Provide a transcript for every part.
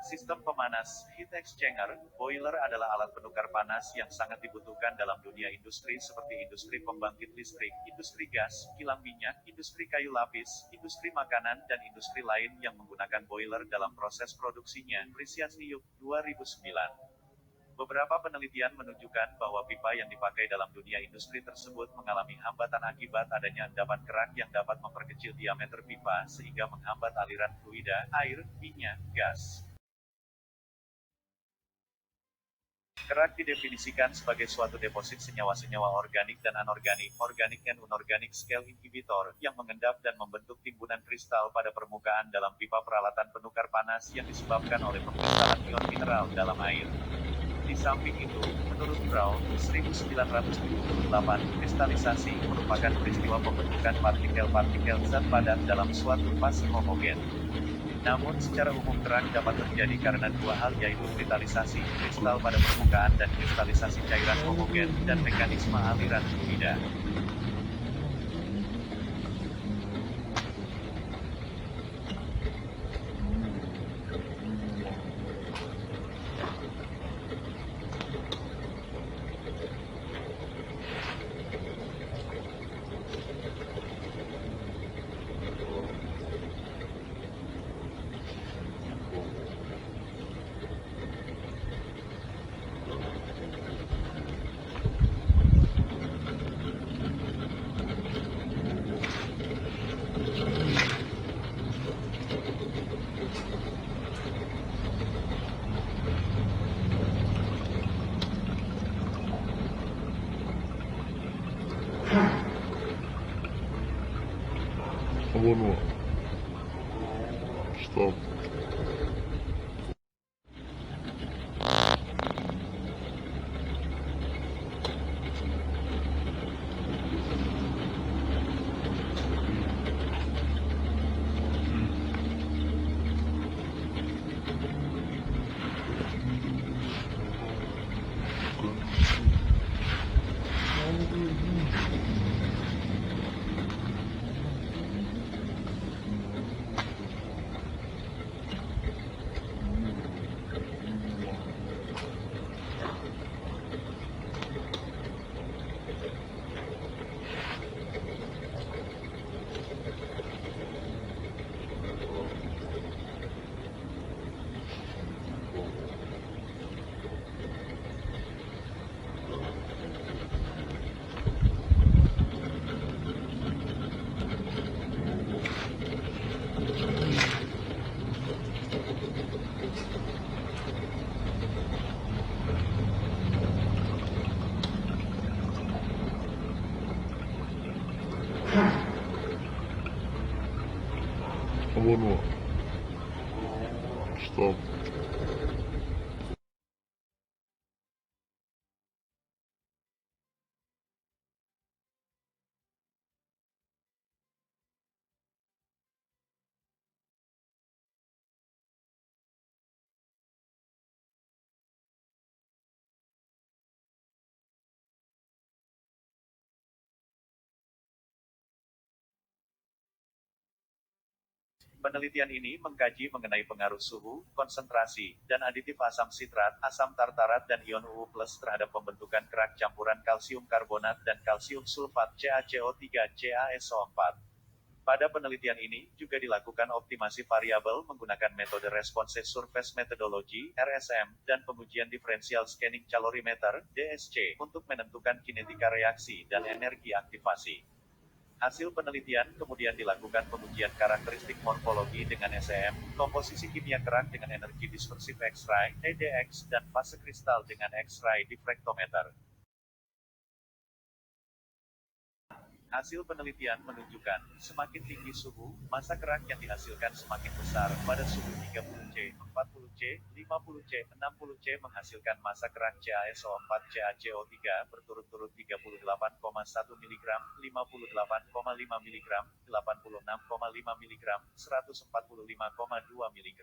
Sistem pemanas, heat exchanger, boiler adalah alat penukar panas yang sangat dibutuhkan dalam dunia industri seperti industri pembangkit listrik, industri gas, kilang minyak, industri kayu lapis, industri makanan dan industri lain yang menggunakan boiler dalam proses produksinya. Prisiasiuk, 2009. Beberapa penelitian menunjukkan bahwa pipa yang dipakai dalam dunia industri tersebut mengalami hambatan akibat adanya endapan kerak yang dapat memperkecil diameter pipa sehingga menghambat aliran fluida, air, minyak, gas. Kerak didefinisikan sebagai suatu deposit senyawa-senyawa organik dan anorganik, organik and inorganic scale inhibitor, yang mengendap dan membentuk timbunan kristal pada permukaan dalam pipa peralatan penukar panas yang disebabkan oleh pengkristalan ion mineral dalam air. Di samping itu, menurut Brown, 1978, kristalisasi merupakan peristiwa pembentukan partikel-partikel zat padat dalam suatu fase homogen. Namun secara umum kerak dapat terjadi karena dua hal yaitu kristalisasi kristal pada permukaan dan kristalisasi cairan homogen dan mekanisme aliran fluida. Abonnement. Stop. Abonnement. Stop. Penelitian ini mengkaji mengenai pengaruh suhu, konsentrasi, dan aditif asam sitrat, asam tartarat dan ion UU+ terhadap pembentukan kerak campuran kalsium karbonat dan kalsium sulfat CaCO3 CaSO4. Pada penelitian ini, juga dilakukan optimasi variabel menggunakan metode Response Surface Methodology (RSM) dan pengujian diferensial scanning calorimeter (DSC) untuk menentukan kinetika reaksi dan energi aktivasi. Hasil penelitian kemudian dilakukan pengujian karakteristik morfologi dengan SEM, komposisi kimia kerak dengan energi dispersif X-ray (EDX), dan fase kristal dengan X-ray diffractometer. Hasil penelitian menunjukkan, semakin tinggi suhu, massa kerak yang dihasilkan semakin besar. Pada suhu 30 C, 40 C, 50 C, 60 C menghasilkan massa kerak CaSO4 CaCO3 berturut-turut 38,1 mg, 58,5 mg, 86,5 mg, 145,2 mg.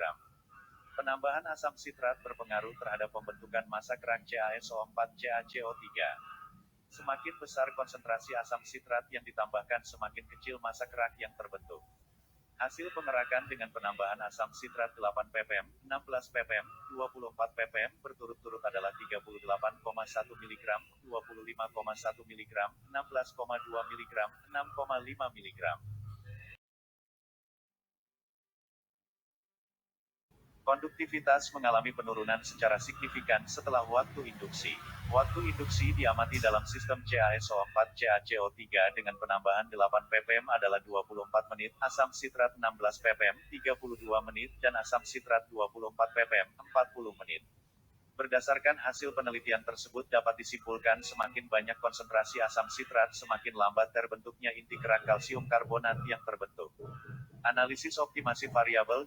Penambahan asam sitrat berpengaruh terhadap pembentukan massa kerak CaSO4 CaCO3. Semakin besar konsentrasi asam sitrat yang ditambahkan, semakin kecil massa kerak yang terbentuk. Hasil pengerakan dengan penambahan asam sitrat 8 ppm, 16 ppm, 24 ppm berturut-turut adalah 38,1 mg, 25,1 mg, 16,2 mg, 6,5 mg. Konduktivitas mengalami penurunan secara signifikan setelah waktu induksi. Waktu induksi diamati dalam sistem CaSO4 CaCO3 dengan penambahan 8 ppm adalah 24 menit, asam sitrat 16 ppm 32 menit, dan asam sitrat 24 ppm 40 menit. Berdasarkan hasil penelitian tersebut dapat disimpulkan semakin banyak konsentrasi asam sitrat semakin lambat terbentuknya inti kerak kalsium karbonat yang terbentuk. Analisis optimasi variabel